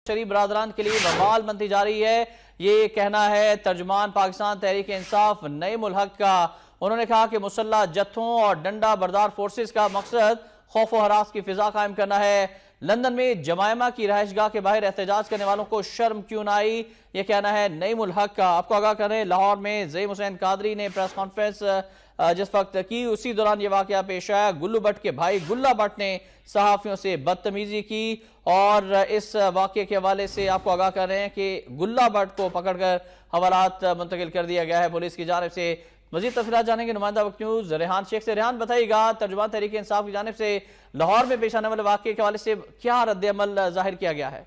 شریف برادران کے لیے بمبال بنتی جا رہی ہے، یہ کہنا ہے ترجمان پاکستان تحریک انصاف نعیم الحق کا۔ انہوں نے کہا کہ مسلح جتھوں اور ڈنڈا بردار فورسز کا مقصد خوف و ہراس کی فضا قائم کرنا ہے۔ لندن میں جمائمہ کی رہائش گاہ کے باہر احتجاج کرنے والوں کو شرم کیوں نہ آئی، یہ کہنا ہے نعیم الحق کا۔ آپ کو آگاہ کریں، لاہور میں زعیم حسین قادری نے پریس کانفرنس جس وقت کی، اسی دوران یہ واقعہ پیش آیا۔ گلو بٹ کے بھائی گلہ بٹ نے صحافیوں سے بدتمیزی کی، اور اس واقعے کے حوالے سے آپ کو آگاہ کر رہے ہیں کہ گلہ بٹ کو پکڑ کر حوالات منتقل کر دیا گیا ہے پولیس کی جانب سے۔ مزید تفصیلات جانیں گے نمائندہ وقت نیوز ریحان شیخ سے۔ ریحان، بتائیے گا ترجمان تحریک انصاف کی جانب سے لاہور میں پیش آنے والے واقعے کے حوالے سے کیا رد عمل ظاہر کیا گیا ہے؟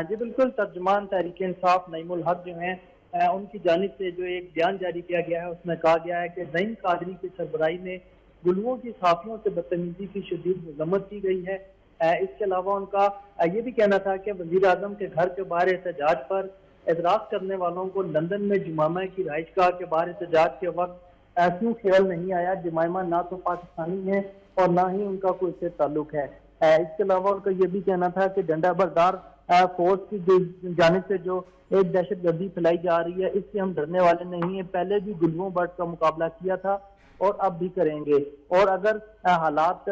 جی بالکل، ترجمان تحریک انصاف نعیم الحق جو ہیں ان کی جانب سے جو ایک بیان جاری کیا گیا ہے، اس میں کہا گیا ہے کہ زعیم قادری کی سربراہی میں گلوؤں کی صحافیوں سے بدتمیزی کی شدید مذمت کی گئی ہے۔ اس کے علاوہ ان کا یہ بھی کہنا تھا کہ وزیر اعظم کے گھر کے باہر احتجاج پر اعتراض کرنے والوں کو لندن میں جمائمہ کی رہائش گاہ کے باہر احتجاج کے وقت کیوں خیال نہیں آیا۔ جمائمہ نہ تو پاکستانی ہے اور نہ ہی ان کا کوئی سے تعلق ہے۔ اس کے علاوہ ان کا یہ بھی کہنا تھا کہ ڈنڈا بردار فورس کی جانب سے جو ایک دہشت گردی پھیلائی جا رہی ہے، اس سے ہم ڈرنے والے نہیں ہیں۔ پہلے بھی گلووں بٹ کا مقابلہ کیا تھا اور اب بھی کریں گے، اور اگر حالات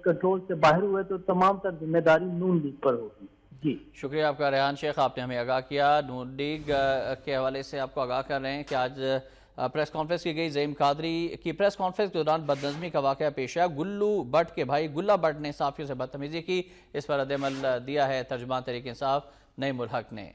کنٹرول سے باہر ہوئے تو تمام تر ذمہ داری نون لیگ پر ہوگی۔ جی شکریہ آپ کا ریحان شیخ، آپ نے ہمیں آگاہ کیا۔ نون لیگ کے حوالے سے آپ کو آگاہ کر رہے ہیں کہ آج پریس کانفرنس کی گئی۔ زعیم قادری کی پریس کانفرنس کے دوران بدنظمی کا واقعہ پیش آیا۔ گلو بٹ کے بھائی گلہ بٹ نے صحافیوں سے بدتمیزی کی، اس پر رد عمل دیا ہے ترجمان تحریک انصاف نعیم الحق نے۔